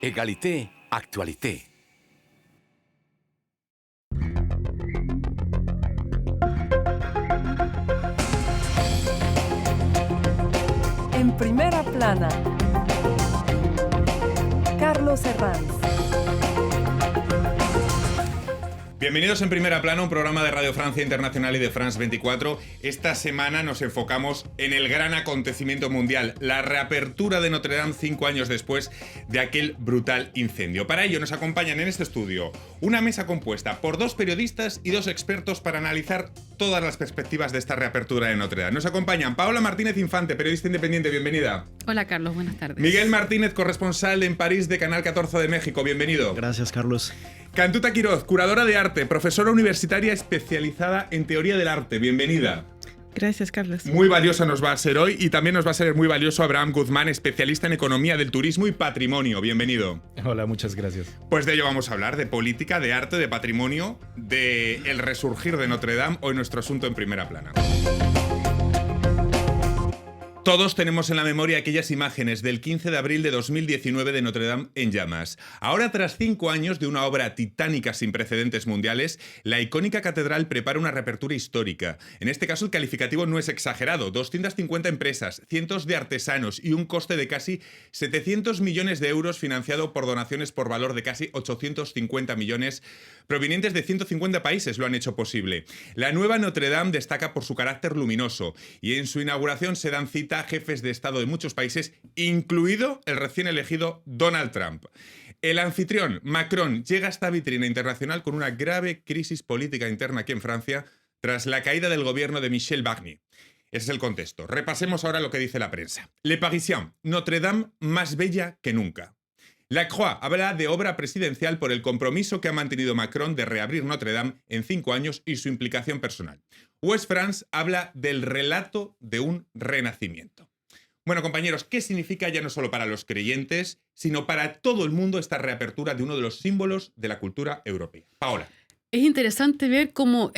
Égalité, actualité. En primera plana, Carlos Herranz. Bienvenidos en Primera Plana, un programa de Radio Francia Internacional y de France 24. Esta semana nos enfocamos en el gran acontecimiento mundial, la reapertura de Notre Dame 5 años después de aquel brutal incendio. Para ello nos acompañan en este estudio una mesa compuesta por 2 periodistas y 2 expertos para analizar todas las perspectivas de esta reapertura de Notre Dame. Nos acompañan Paola Martínez Infante, periodista independiente, bienvenida. Hola Carlos, buenas tardes. Miguel Martínez, corresponsal en París de Canal 14 de México, bienvenido. Gracias, Carlos. Cantuta Quiroz, curadora de arte, profesora universitaria especializada en teoría del arte. Bienvenida. Gracias, Carlos. Muy valiosa nos va a ser hoy y también nos va a ser muy valioso Abraham Guzmán, especialista en economía del turismo y patrimonio. Bienvenido. Hola, muchas gracias. Pues de ello vamos a hablar, de política, de arte, de patrimonio, de el resurgir de Notre Dame, hoy nuestro asunto en Primera Plana. Todos tenemos en la memoria aquellas imágenes del 15 de abril de 2019 de Notre Dame en llamas. Ahora, tras 5 años de una obra titánica sin precedentes mundiales, la icónica catedral prepara una reapertura histórica. En este caso, el calificativo no es exagerado. 250 empresas, cientos de artesanos y un coste de casi 700 millones de euros financiado por donaciones por valor de casi 850 millones provenientes de 150 países lo han hecho posible. La nueva Notre Dame destaca por su carácter luminoso y en su inauguración se dan cita jefes de Estado de muchos países, incluido el recién elegido Donald Trump. El anfitrión, Macron, llega a esta vitrina internacional con una grave crisis política interna aquí en Francia tras la caída del gobierno de Michel Barnier. Ese es el contexto. Repasemos ahora lo que dice la prensa. Le Parisien, Notre Dame más bella que nunca. La Croix habla de obra presidencial por el compromiso que ha mantenido Macron de reabrir Notre Dame en 5 años y su implicación personal. Ouest France habla del relato de un renacimiento. Bueno, compañeros, ¿qué significa ya no solo para los creyentes, sino para todo el mundo esta reapertura de uno de los símbolos de la cultura europea? Paola. Es interesante ver cómo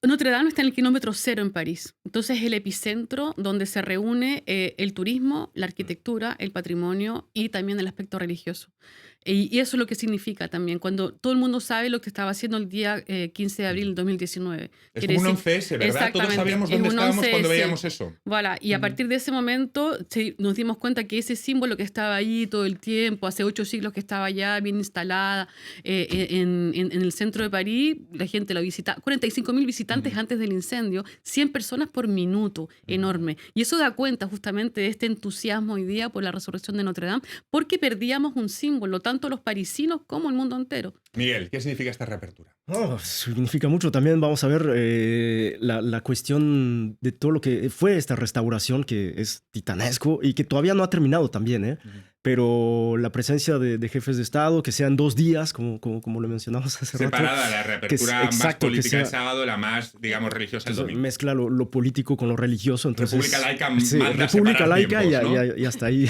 Notre Dame está en el kilómetro 0 en París. Entonces es el epicentro donde se reúne el turismo, la arquitectura, el patrimonio y también el aspecto religioso. Y eso es lo que significa también, cuando todo el mundo sabe lo que estaba haciendo el día 15 de abril del 2019. Es como un 11S, ¿verdad? Todos sabíamos dónde estábamos cuando veíamos eso. Voilà. Y a partir de ese momento nos dimos cuenta que ese símbolo que estaba ahí todo el tiempo, hace 8 siglos que estaba ya bien instalada en el centro de París, la gente lo visita, 45.000 visitantes antes del incendio, 100 personas por minuto, enorme. Y eso da cuenta justamente de este entusiasmo hoy día por la resurrección de Notre Dame, porque perdíamos un símbolo, tanto los parisinos como el mundo entero. Miguel, ¿qué significa esta reapertura? Significa mucho. También vamos a ver la cuestión de todo lo que fue esta restauración, que es titanesco y que todavía no ha terminado también, Pero la presencia de jefes de Estado, que sean 2 días, como lo mencionamos hace rato. Separada la reapertura más política el sábado, la más, digamos, religiosa el domingo. Mezcla lo político con lo religioso. Entonces, República laica, sí, manda República laica tiempos, ¿no? y hasta ahí.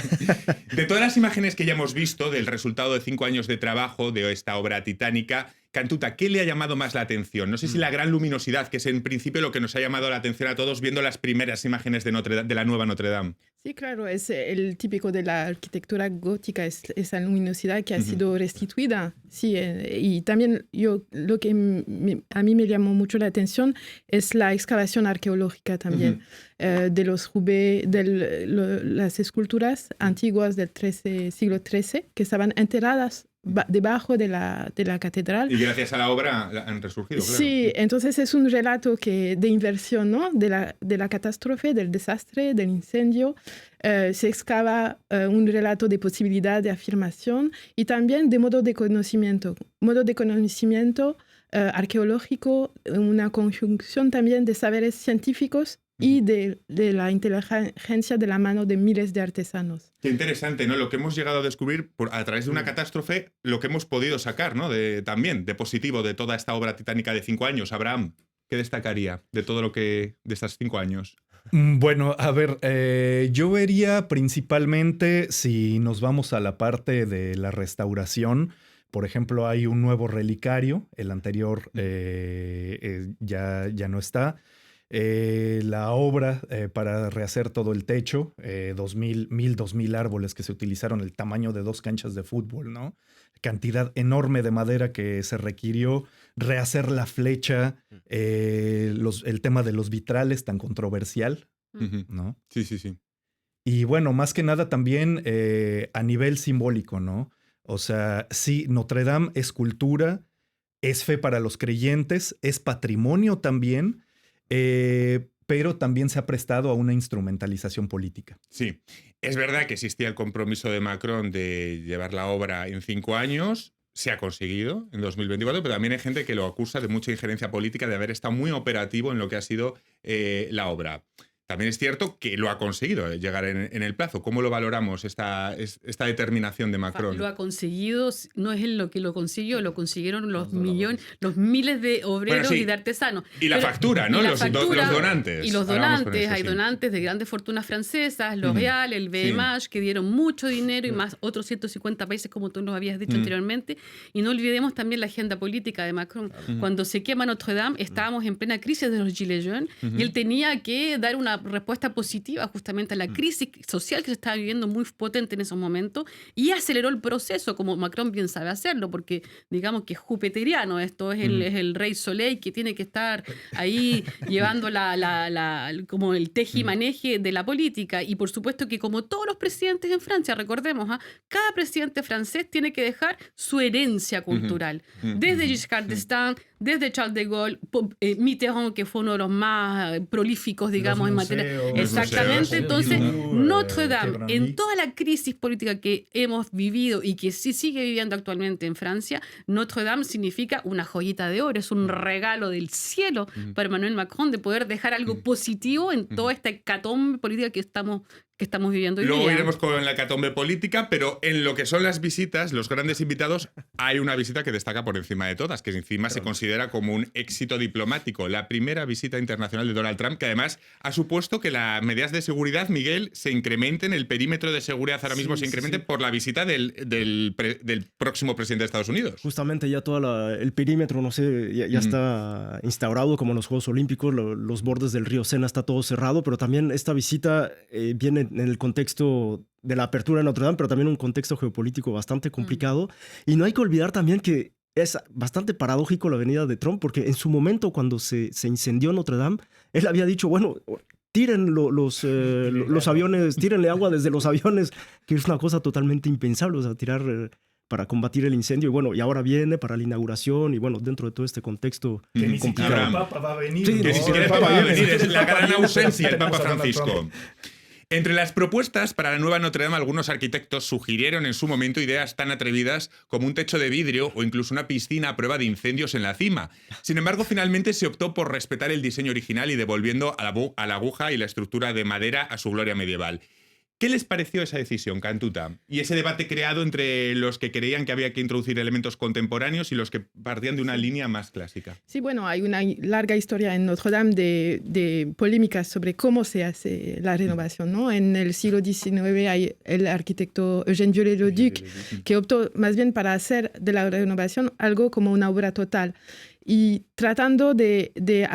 De todas las imágenes que ya hemos visto del resultado de 5 años de trabajo de esta obra titánica, Cantuta, ¿qué le ha llamado más la atención? No sé si la gran luminosidad, que es en principio lo que nos ha llamado la atención a todos viendo las primeras imágenes de la nueva Notre Dame. Sí, claro, es el típico de la arquitectura gótica, esa luminosidad que ha sido restituida. Sí, y también lo que a mí me llamó mucho la atención es la excavación arqueológica también, de los las esculturas antiguas del siglo XIII que estaban enterradas debajo de la catedral. Y gracias a la obra han resurgido, claro. Sí, entonces es un relato de inversión, ¿no? de la catástrofe, del desastre, del incendio. Se excava un relato de posibilidad de afirmación y también de modo de conocimiento arqueológico, una conjunción también de saberes científicos y de la inteligencia de la mano de miles de artesanos. Qué interesante, ¿no? Lo que hemos llegado a descubrir a través de una catástrofe, lo que hemos podido sacar, ¿no? También de positivo de toda esta obra titánica de 5 años. Abraham, ¿qué destacaría de todo lo que de estos 5 años? Bueno, a ver, yo vería principalmente, si nos vamos a la parte de la restauración, por ejemplo, hay un nuevo relicario, el anterior ya no está. la obra para rehacer todo el techo, 2,000 árboles que se utilizaron, el tamaño de 2 canchas de fútbol, ¿no? Cantidad enorme de madera que se requirió, rehacer la flecha, el tema de los vitrales tan controversial, Ujú. ¿no? Sí, sí, sí. Y bueno, más que nada también a nivel simbólico, ¿no? O sea, sí, Notre Dame es cultura, es fe para los creyentes, es patrimonio también, pero también se ha prestado a una instrumentalización política. Sí, es verdad que existía el compromiso de Macron de llevar la obra en 5 años. Se ha conseguido en 2024, pero también hay gente que lo acusa de mucha injerencia política, de haber estado muy operativo en lo que ha sido la obra. También es cierto que lo ha conseguido llegar en el plazo. ¿Cómo lo valoramos esta determinación de Macron? Lo ha conseguido, no es él lo que lo consiguió, lo consiguieron los millones, los miles de obreros Bueno, sí. y de artesanos. Y la factura, ¿no? y la Los factura, donantes. Y los Hablamos con donantes, eso, hay sí. donantes de grandes fortunas francesas, L'Oréal, el BMH, que dieron mucho dinero y más otros 150 países, como tú nos habías dicho anteriormente. Y no olvidemos también la agenda política de Macron. Cuando se quema Notre Dame, estábamos en plena crisis de los Gilets jaunes y él tenía que dar una respuesta positiva justamente a la crisis social que se estaba viviendo muy potente en esos momentos y aceleró el proceso, como Macron bien sabe hacerlo, porque digamos que es jupiteriano, esto es el rey Soleil que tiene que estar ahí llevando como el tejimaneje de la política. Y por supuesto que como todos los presidentes en Francia, recordemos, cada presidente francés tiene que dejar su herencia cultural. Desde Giscard d'Estaing, desde Charles de Gaulle, Mitterrand, que fue uno de los más prolíficos, digamos, en materia. Exactamente. Entonces, Notre Dame, en toda la crisis política que hemos vivido y que sí sigue viviendo actualmente en Francia, Notre Dame significa una joyita de oro, es un regalo del cielo para Emmanuel Macron de poder dejar algo positivo en toda esta hecatombe política que estamos viviendo hoy Luego día. iremos con la hecatombe política, pero en lo que son las visitas, los grandes invitados, hay una visita que destaca por encima de todas, que encima se considera como un éxito diplomático. La primera visita internacional de Donald Trump, que además ha supuesto que las medidas de seguridad, Miguel, se incrementen, el perímetro de seguridad ahora mismo se incremente por la visita del próximo presidente de Estados Unidos. Justamente ya todo el perímetro, no sé, ya está instaurado como en los Juegos Olímpicos, los bordes del río Sena está todo cerrado, pero también esta visita viene en el contexto de la apertura de Notre Dame, pero también un contexto geopolítico bastante complicado. Y no hay que olvidar también que es bastante paradójico la venida de Trump, porque en su momento cuando se incendió Notre Dame, él había dicho, bueno, tiren los aviones, tírenle agua desde los aviones, que es una cosa totalmente impensable, o sea, tirar para combatir el incendio. Y bueno, y ahora viene para la inauguración y bueno, dentro de todo este contexto Que ni siquiera complicado. el Papa va a venir. Sí, Que ni siquiera el Papa va a venir, es la gran ausencia del Papa Francisco. Entre las propuestas para la nueva Notre Dame, algunos arquitectos sugirieron en su momento ideas tan atrevidas como un techo de vidrio o incluso una piscina a prueba de incendios en la cima. Sin embargo, finalmente se optó por respetar el diseño original y devolviendo a la aguja y la estructura de madera a su gloria medieval. ¿Qué les pareció esa decisión, Cantuta? Y ese debate creado entre los que creían que había que introducir elementos contemporáneos y los que partían de una línea más clásica. Sí, bueno, hay una larga historia en Notre Dame de polémicas sobre cómo se hace la renovación, ¿no? En el siglo XIX hay el arquitecto Eugène Viollet-le-Duc que optó más bien para hacer de la renovación algo como una obra total y tratando de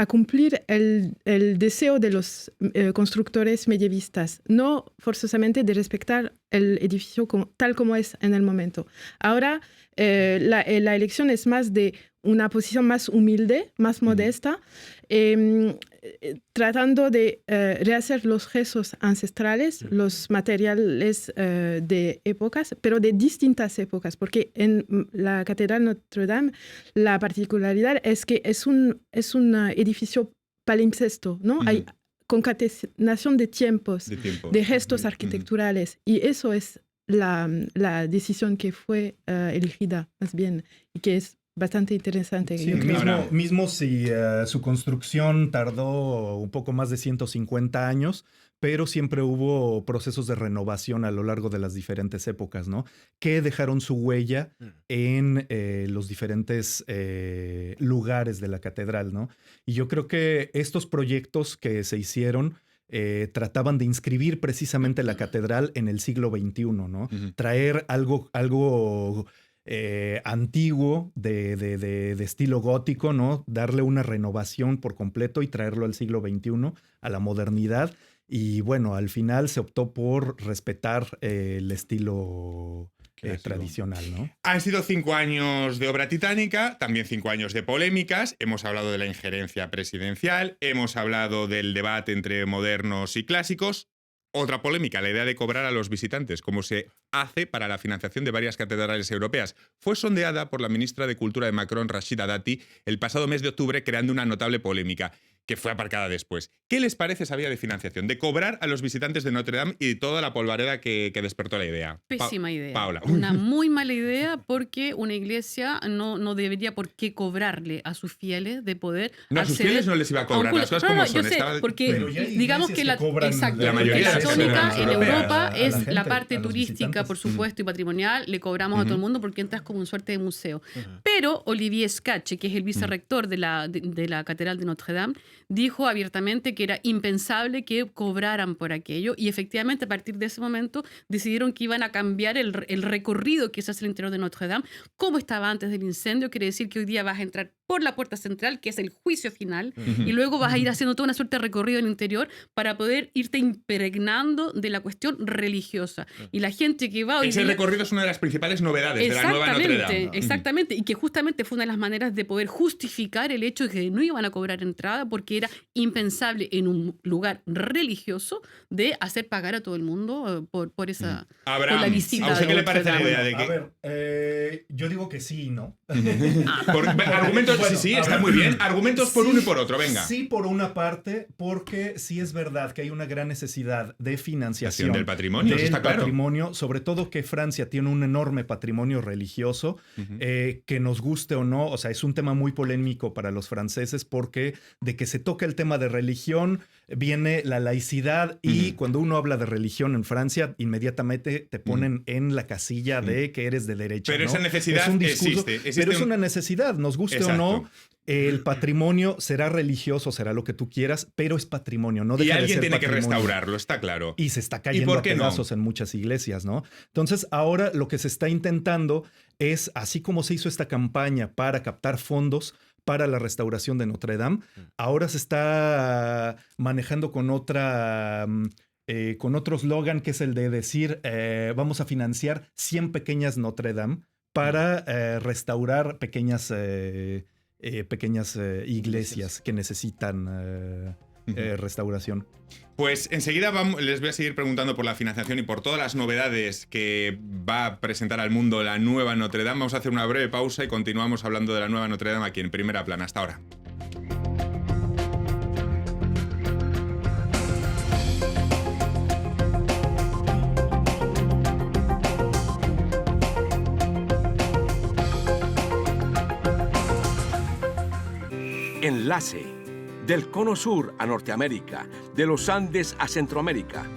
cumplir el deseo de los constructores medievistas, no forzosamente de respetar el edificio tal como es en el momento. Ahora la elección es más de una posición más humilde, más modesta, tratando de rehacer los restos ancestrales, los materiales de épocas, pero de distintas épocas, porque en la Catedral Notre Dame la particularidad es que es un edificio palimpsesto, ¿no? Hay concatenación de tiempos, de gestos arquitecturales, y eso es la decisión que fue elegida, más bien, y que es bastante interesante. Sí, mismo si su construcción tardó un poco más de 150 años, pero siempre hubo procesos de renovación a lo largo de las diferentes épocas, ¿no? Que dejaron su huella en los diferentes lugares de la catedral, ¿no? Y yo creo que estos proyectos que se hicieron trataban de inscribir precisamente la catedral en el siglo XXI, ¿no? Traer algo antiguo de estilo gótico, ¿no? Darle una renovación por completo y traerlo al siglo XXI, a la modernidad. Y bueno, al final se optó por respetar el estilo tradicional, ¿no? Han sido 5 años de obra titánica, también 5 años de polémicas. Hemos hablado de la injerencia presidencial, hemos hablado del debate entre modernos y clásicos. Otra polémica, la idea de cobrar a los visitantes, como se hace para la financiación de varias catedrales europeas. Fue sondeada por la ministra de Cultura de Macron, Rachida Dati, el pasado mes de octubre, creando una notable polémica, que fue aparcada después. ¿Qué les parece esa vía de financiación? De cobrar a los visitantes de Notre Dame y de toda la polvareda que despertó la idea. Pésima idea. Paula. Una muy mala idea, porque una iglesia no debería por qué cobrarle a sus fieles de poder No, a sus fieles no les iba a cobrar, las cosas como son. Yo sé, porque Pero ya hay digamos iglesias que la, que cobran exacto, la mayoría porque de la las tónica catedrales en europeas Europa a la es gente, la a parte los turística, visitantes. por supuesto, y patrimonial, le cobramos a todo el mundo porque entras como en suerte de museo. Pero Olivier Scache, que es el vicerrector de la Catedral de Notre Dame, dijo abiertamente que era impensable que cobraran por aquello, y efectivamente a partir de ese momento decidieron que iban a cambiar el recorrido que se hace al interior de Notre Dame, como estaba antes del incendio. Quiere decir que hoy día vas a entrar por la puerta central, que es el juicio final, y luego vas a ir haciendo toda una suerte de recorrido en el interior para poder irte impregnando de la cuestión religiosa. Y la gente que va hoy Ese día... recorrido es una de las principales novedades de la nueva Notre Dame. Exactamente, y que justamente fue una de las maneras de poder justificar el hecho de que no iban a cobrar entrada, porque era impensable en un lugar religioso de hacer pagar a todo el mundo por esa Abraham, por la visita. ¿a usted de qué le Notre parece la Dame. idea de que...? A ver, yo digo que sí, ¿no? Argumentos, Bueno, sí, a está ver. muy bien. Argumentos por Sí, uno y por otro, venga. Sí, por una parte, porque sí es verdad que hay una gran necesidad de financiación Del patrimonio, eso del está claro. patrimonio, sobre todo que Francia tiene un enorme patrimonio religioso, que nos guste o no, o sea, es un tema muy polémico para los franceses, porque de que se toca el tema de religión viene la laicidad, y cuando uno habla de religión en Francia, inmediatamente te ponen en la casilla de que eres de derecha. Pero ¿no? esa necesidad Es un discurso, existe pero es una necesidad, nos guste o no. Exacto. El patrimonio será religioso, será lo que tú quieras, pero es patrimonio, no Y deja de alguien ser tiene que patrimonio. restaurarlo, está claro. Y se está ¿Y cayendo por a qué no? pedazos en muchas iglesias, ¿no? Entonces, ahora lo que se está intentando es, así como se hizo esta campaña para captar fondos para la restauración de Notre Dame, ahora se está manejando con con otro eslogan, que es el de decir, vamos a financiar 100 pequeñas Notre Dame para restaurar pequeñas iglesias que necesitan restauración. Pues enseguida les voy a seguir preguntando por la financiación y por todas las novedades que va a presentar al mundo la nueva Notre Dame. Vamos a hacer una breve pausa y continuamos hablando de la nueva Notre Dame aquí en Primera Plana. Hasta ahora. Enlace. Del Cono Sur a Norteamérica, de los Andes a Centroamérica.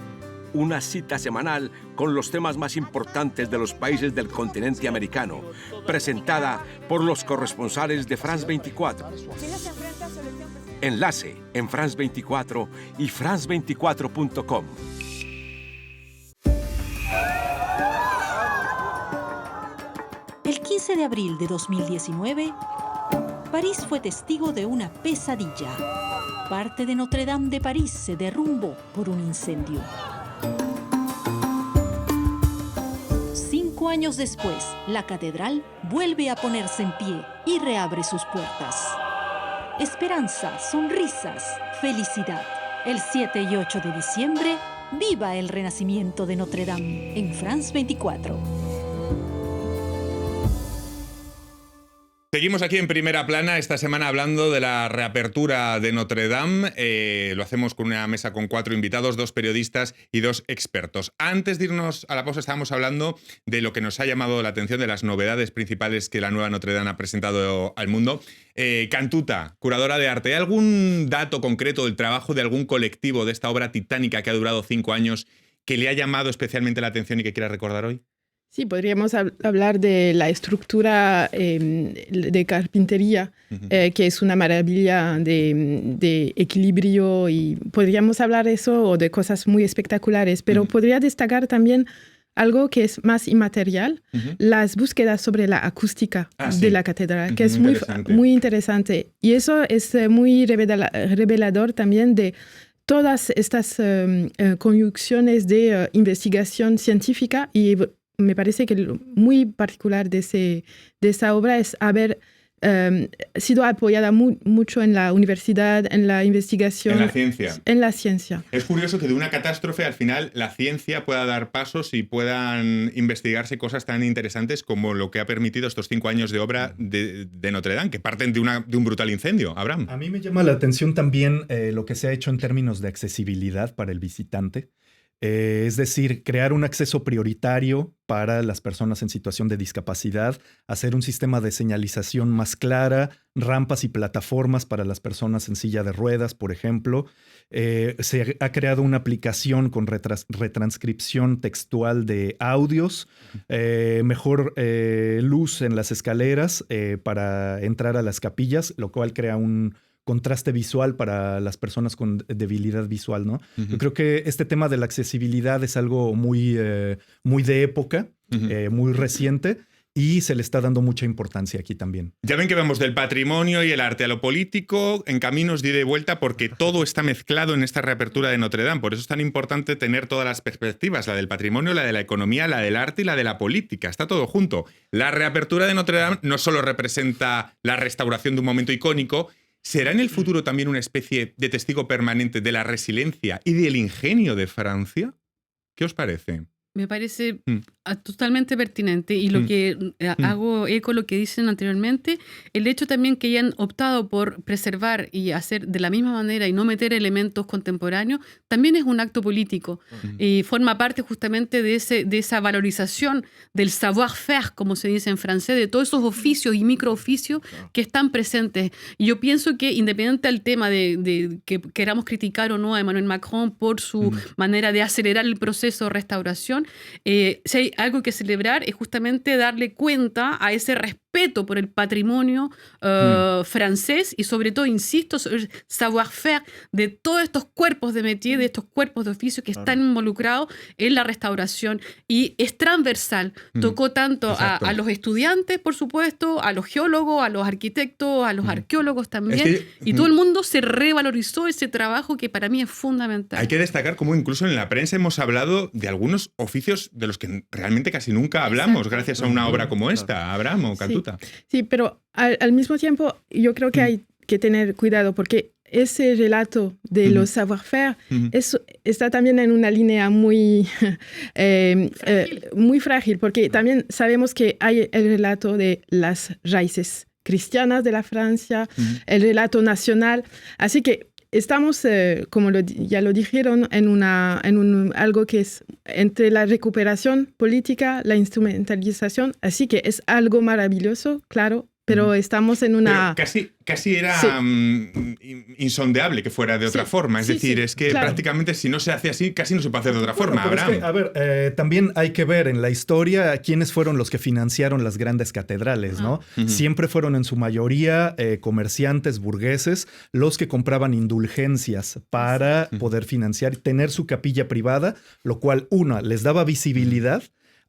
Una cita semanal con los temas más importantes de los países del continente americano, presentada por los corresponsales de France 24. Enlace en France 24 y france24.com. El 15 de abril de 2019, París fue testigo de una pesadilla. Parte de Notre Dame de París se derrumbó por un incendio. 5 años después, la catedral vuelve a ponerse en pie y reabre sus puertas. Esperanza, sonrisas, felicidad. El 7 y 8 de diciembre, viva el renacimiento de Notre Dame en France 24. Seguimos aquí en Primera Plana esta semana hablando de la reapertura de Notre Dame. Lo hacemos con una mesa con 4 invitados, 2 periodistas y 2 expertos. Antes de irnos a la pausa estábamos hablando de lo que nos ha llamado la atención, de las novedades principales que la nueva Notre Dame ha presentado al mundo. Cantuta, curadora de arte, ¿hay algún dato concreto del trabajo de algún colectivo de esta obra titánica que ha durado 5 años que le ha llamado especialmente la atención y que quiera recordar hoy? Sí, podríamos hablar de la estructura de carpintería, que es una maravilla de equilibrio, y podríamos hablar de eso o de cosas muy espectaculares, pero podría destacar también algo que es más inmaterial, las búsquedas sobre la acústica de la catedral, que es muy interesante. Y eso es muy revelador también de todas estas conjunciones de investigación científica, y me parece que lo muy particular de esa obra es haber sido apoyada mucho en la universidad, en la investigación. En la ciencia. En la ciencia. Es curioso que de una catástrofe al final la ciencia pueda dar pasos y puedan investigarse cosas tan interesantes como lo que ha permitido estos 5 años de obra de Notre Dame, que parten de un brutal incendio. Abraham. A mí me llama la atención también lo que se ha hecho en términos de accesibilidad para el visitante. Es decir, crear un acceso prioritario para las personas en situación de discapacidad, hacer un sistema de señalización más clara, rampas y plataformas para las personas en silla de ruedas, por ejemplo. Se ha creado una aplicación con retranscripción textual de audios, mejor luz en las escaleras para entrar a las capillas, lo cual crea un contraste visual para las personas con debilidad visual, ¿no? Yo creo que este tema de la accesibilidad es algo muy de época, muy reciente, y se le está dando mucha importancia aquí también. Ya ven que vamos del patrimonio y el arte a lo político en caminos de ida y vuelta, porque todo está mezclado en esta reapertura de Notre Dame. Por eso es tan importante tener todas las perspectivas, la del patrimonio, la de la economía, la del arte y la de la política. Está todo junto. La reapertura de Notre Dame no solo representa la restauración de un momento icónico, ¿será en el futuro también una especie de testigo permanente de la resiliencia y del ingenio de Francia? ¿Qué os parece? Me parece totalmente pertinente, y lo que hago eco lo que dicen anteriormente, el hecho también que hayan optado por preservar y hacer de la misma manera y no meter elementos contemporáneos, también es un acto político y forma parte justamente de esa valorización del savoir-faire, como se dice en francés, de todos esos oficios y microoficios que están presentes. Y yo pienso que independiente del tema de que queramos criticar o no a Emmanuel Macron por su manera de acelerar el proceso de restauración, si hay algo que celebrar es justamente darle cuenta a ese respeto por el patrimonio francés y sobre todo, insisto, sobre el savoir-faire de todos estos cuerpos de métier, de estos cuerpos de oficio que están involucrados en la restauración, y es transversal. Tocó tanto a los estudiantes, por supuesto, a los geólogos, a los arquitectos, a los arqueólogos también, y todo el mundo se revalorizó ese trabajo que para mí es fundamental. Hay que destacar cómo incluso en la prensa hemos hablado de algunos oficios de los que realmente casi nunca hablamos, gracias a una obra como esta. Abraham o Cantuta. Sí, pero al mismo tiempo yo creo que hay que tener cuidado, porque ese relato de los savoir-faire está también en una línea muy frágil, porque también sabemos que hay el relato de las raíces cristianas de la Francia, el relato nacional, así que estamos, como ya lo dijeron, en algo que es entre la recuperación política, la instrumentalización, así que es algo maravilloso, claro, pero estamos en una... Pero casi era insondeable que fuera de otra forma. Es decir, es que prácticamente si no se hace así, casi no se puede hacer de otra forma. Es que, a ver, también hay que ver en la historia quiénes fueron los que financiaron las grandes catedrales, ¿no? Siempre fueron en su mayoría comerciantes, burgueses, los que compraban indulgencias para poder financiar y tener su capilla privada, lo cual, les daba visibilidad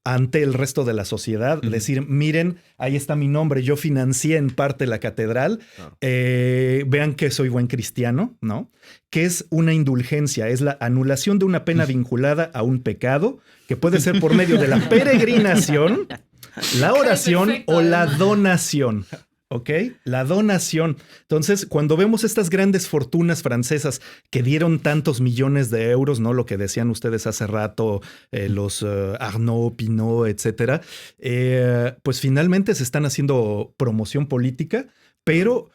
ante el resto de la sociedad, decir, miren, ahí está mi nombre, yo financié en parte la catedral, vean que soy buen cristiano, ¿no? Que es una indulgencia, es la anulación de una pena vinculada a un pecado, que puede ser por medio de la peregrinación, la oración o la donación. ¿Ok? La donación. Entonces, cuando vemos estas grandes fortunas francesas que dieron tantos millones de euros, ¿no? Lo que decían ustedes hace rato, los Arnaud, Pinault, etcétera, pues finalmente se están haciendo promoción política, pero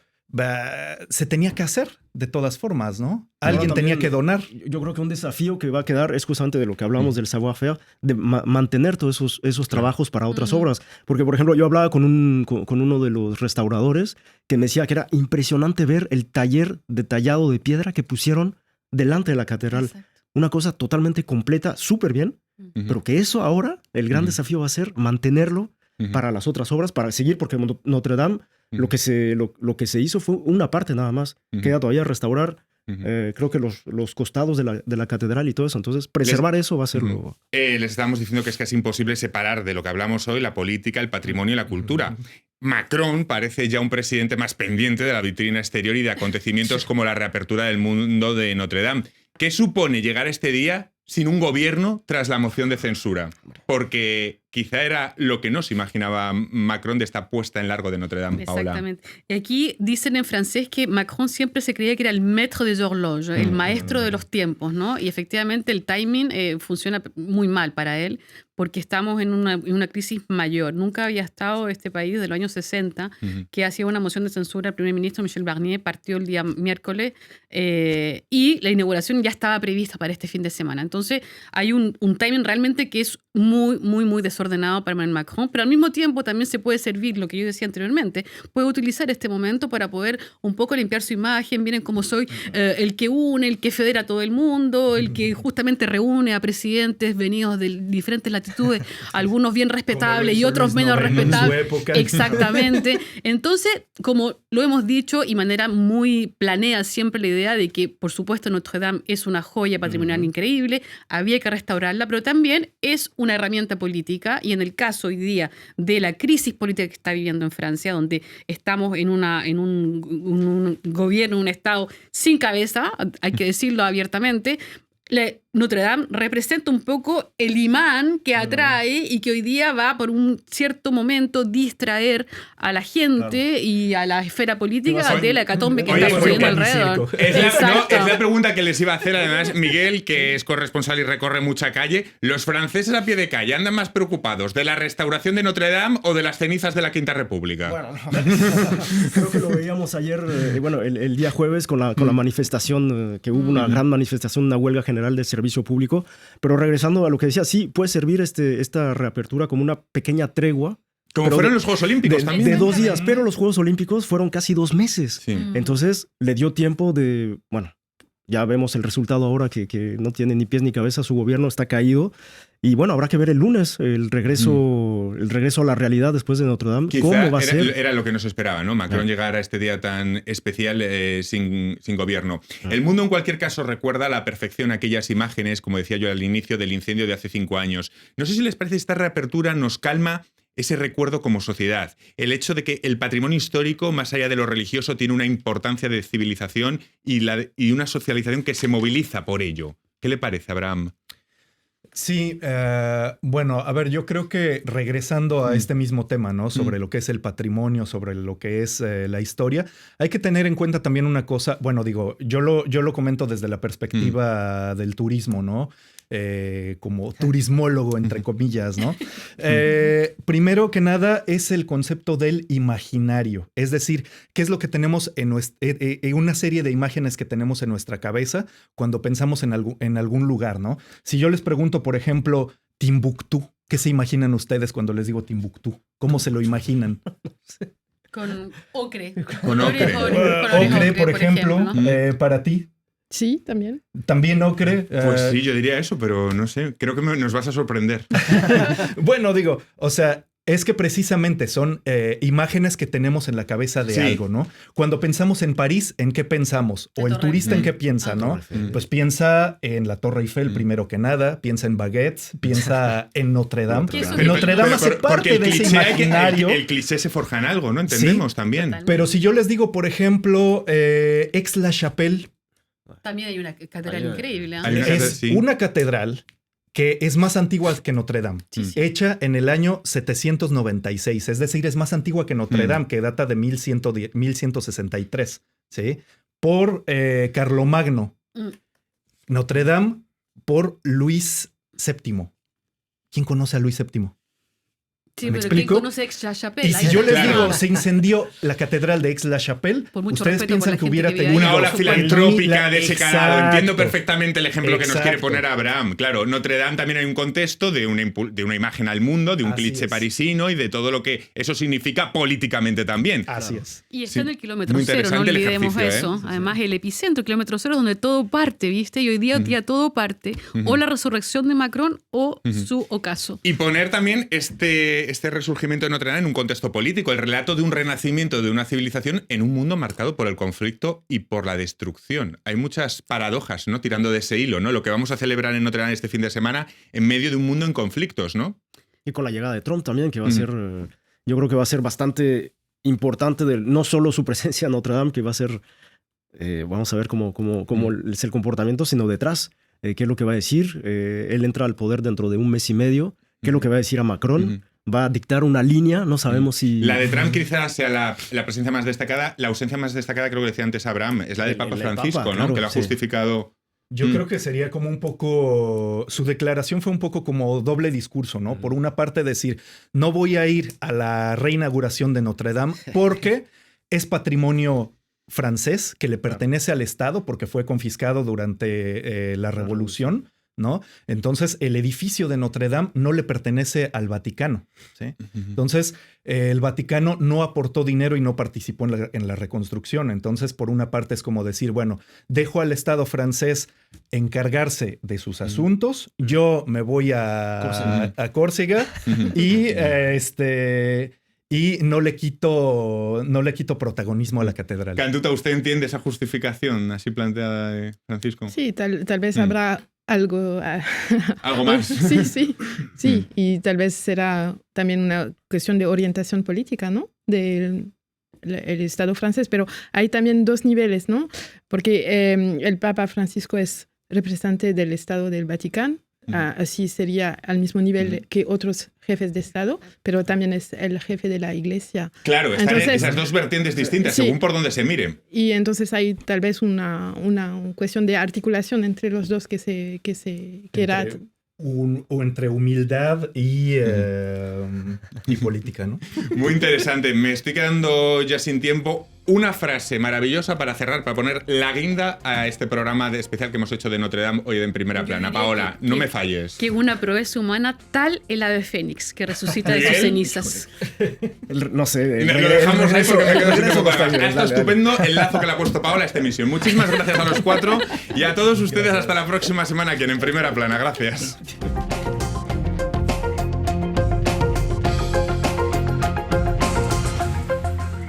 se tenía que hacer de todas formas, ¿no? Alguien tenía que donar. Yo creo que un desafío que va a quedar es justamente de lo que hablamos del savoir-faire, de mantener todos esos trabajos para otras obras. Porque, por ejemplo, yo hablaba con uno de los restauradores que me decía que era impresionante ver el taller de tallado de piedra que pusieron delante de la catedral. Exacto. Una cosa totalmente completa, súper bien, pero que eso ahora, el gran desafío va a ser mantenerlo para las otras obras, para seguir, porque Notre Dame, lo que se hizo fue una parte nada más. Queda todavía restaurar Creo que los costados de la catedral y todo eso. Entonces, preservar eso va a ser lo... Les estábamos diciendo que es casi imposible separar de lo que hablamos hoy la política, el patrimonio y la cultura. Macron parece ya un presidente más pendiente de la vitrina exterior y de acontecimientos como la reapertura del mundo de Notre Dame. ¿Qué supone llegar a este día sin un gobierno tras la moción de censura? Porque quizá era lo que no se imaginaba Macron de esta puesta en largo de Notre Dame, Paola. Exactamente. Y aquí dicen en francés que Macron siempre se creía que era el maître des horloges, el maestro de los tiempos, ¿no? Y efectivamente el timing funciona muy mal para él, porque estamos en una crisis mayor. Nunca había estado este país desde los años 60 que hacía una moción de censura. El primer ministro Michel Barnier partió el día miércoles y la inauguración ya estaba prevista para este fin de semana. Entonces hay un timing realmente que es muy, muy, muy desordenado para Emmanuel Macron, pero al mismo tiempo también se puede servir, lo que yo decía anteriormente, puede utilizar este momento para poder un poco limpiar su imagen. Miren cómo soy el que une, el que federa a todo el mundo, el que justamente reúne a presidentes venidos de diferentes latitudes, algunos bien respetables y otros menos respetables. Exactamente. Entonces, como lo hemos dicho y de manera muy planea siempre la idea de que, por supuesto, Notre Dame es una joya patrimonial increíble, había que restaurarla, pero también es una herramienta política, y en el caso hoy día de la crisis política que está viviendo en Francia, donde estamos en un gobierno, un Estado sin cabeza, hay que decirlo abiertamente, Notre Dame representa un poco el imán que atrae y que hoy día va por un cierto momento distraer a la gente y a la esfera política de la hecatombe que está sucediendo alrededor. Es la pregunta que les iba a hacer además Miguel, que es corresponsal y recorre mucha calle. ¿Los franceses a pie de calle andan más preocupados de la restauración de Notre Dame o de las cenizas de la Quinta República? Bueno, creo que lo veíamos ayer, el día jueves con la manifestación, que hubo una gran manifestación, una huelga general de servicio público, pero regresando a lo que decía, sí, puede servir esta reapertura como una pequeña tregua. Como fueron los Juegos Olímpicos también. De 2 días, pero los Juegos Olímpicos fueron casi 2 meses. Sí. Entonces, le dio tiempo de, ya vemos el resultado ahora que no tiene ni pies ni cabeza, su gobierno está caído. Y bueno, habrá que ver el lunes el regreso a la realidad después de Notre Dame. Quizá ¿Cómo va a ser? Era lo que nos esperaba, ¿no? Macron llegar a este día tan especial sin gobierno. El mundo, en cualquier caso, recuerda a la perfección aquellas imágenes, como decía yo al inicio, del incendio de hace 5 años. No sé si les parece esta reapertura nos calma ese recuerdo como sociedad. El hecho de que el patrimonio histórico, más allá de lo religioso, tiene una importancia de civilización y una socialización que se moviliza por ello. ¿Qué le parece, Abraham? Sí, a ver, yo creo que regresando a este mismo tema, ¿no? Sobre lo que es el patrimonio, sobre lo que es la historia, hay que tener en cuenta también una cosa, yo lo comento desde la perspectiva del turismo, ¿no? Como turismólogo, entre comillas, ¿no? Primero que nada es el concepto del imaginario, es decir, qué es lo que tenemos en una serie de imágenes que tenemos en nuestra cabeza cuando pensamos en algún lugar, ¿no? Si yo les pregunto, por ejemplo, Timbuktu, ¿qué se imaginan ustedes cuando les digo Timbuktu? ¿Cómo se lo imaginan? Con ocre. Con ocre. Ocre, por ejemplo, ¿no? Para ti. Sí, también. ¿También ocre? Pues sí, yo diría eso, pero no sé, creo que nos vas a sorprender. Es que precisamente son imágenes que tenemos en la cabeza de algo, ¿no? Cuando pensamos en París, ¿en qué pensamos? O el turista, ¿en qué piensa, no? Pues piensa en la Torre Eiffel, primero que nada, piensa en baguettes, piensa en Notre Dame. Notre Dame hace parte de ese imaginario. El cliché se forja en algo, ¿no? Entendemos también. Totalmente. Pero si yo les digo, por ejemplo, Aix-la-Chapelle. También hay una catedral increíble. Es una catedral que es más antigua que Notre Dame, hecha en el año 796, es decir, es más antigua que Notre Dame, que data de 1163, ¿sí? Por Carlomagno. Notre Dame por Luis VII. ¿Quién conoce a Luis VII? Sí, pero ¿quién conoce Aix-la-Chapelle? Y si yo les digo, se incendió la catedral de Aix-la-Chapelle, ustedes piensan que hubiera tenido una ola filantrópica de ese calado. Entiendo perfectamente el ejemplo que nos quiere poner Abraham. Claro, Notre Dame también hay un contexto de una imagen al mundo, de un cliché parisino y de todo lo que eso significa políticamente también. Así es. Y está en el kilómetro cero, no olvidemos eso. Además, el epicentro, el kilómetro cero, es donde todo parte, ¿viste? Y hoy día todo parte. O la resurrección de Macron o su ocaso. Y poner también este resurgimiento de Notre Dame en un contexto político, el relato de un renacimiento de una civilización en un mundo marcado por el conflicto y por la destrucción. Hay muchas paradojas, ¿no? Tirando de ese hilo, ¿no? Lo que vamos a celebrar en Notre Dame este fin de semana en medio de un mundo en conflictos, ¿no? Y con la llegada de Trump también, que va a ser, yo creo que va a ser bastante importante, no solo su presencia en Notre Dame, que va a ser, vamos a ver cómo es el comportamiento, sino detrás, qué es lo que va a decir. Él entra al poder dentro de un mes y medio. ¿Qué es lo que va a decir a Macron? Va a dictar una línea, no sabemos si... La de Trump quizás sea la presencia más destacada. La ausencia más destacada, creo que decía antes Abraham, es la del Papa Francisco, ¿no? Claro, que lo ha justificado... Yo creo que sería como un poco... Su declaración fue un poco como doble discurso, ¿no? Por una parte decir, no voy a ir a la reinauguración de Notre Dame porque es patrimonio francés que le pertenece al Estado porque fue confiscado durante la Revolución, ¿no? Entonces, el edificio de Notre Dame no le pertenece al Vaticano, ¿sí? Entonces, el Vaticano no aportó dinero y no participó en la reconstrucción. Entonces, por una parte es como decir, bueno, dejo al Estado francés encargarse de sus asuntos, yo me voy a Córcega y no le quito protagonismo a la catedral. Cantuta, ¿usted entiende esa justificación así planteada de Francisco? Sí, tal vez habrá algo más. Sí, y tal vez será también una cuestión de orientación política, ¿no? Del el Estado francés, pero hay también dos niveles, ¿no? Porque el Papa Francisco es representante del Estado del Vaticano, así sería al mismo nivel que otros jefes de Estado, pero también es el jefe de la Iglesia. Claro, están esas dos vertientes distintas, según por donde se mire. Y entonces hay tal vez una cuestión de articulación entre los dos que era... O entre humildad y política, ¿no? Muy interesante. Me estoy quedando ya sin tiempo. Una frase maravillosa para cerrar, para poner la guinda a este programa especial que hemos hecho de Notre Dame hoy en Primera Plana. Paola, no me falles. Que una proeza humana tal el ave fénix, que resucita de sus cenizas. No sé. Lo dejamos ahí porque me quedo sin tiempo. Está estupendo el lazo que le ha puesto Paola a esta emisión. Muchísimas gracias a los cuatro y a todos ustedes. Hasta la próxima semana aquí en Primera Plana. Gracias.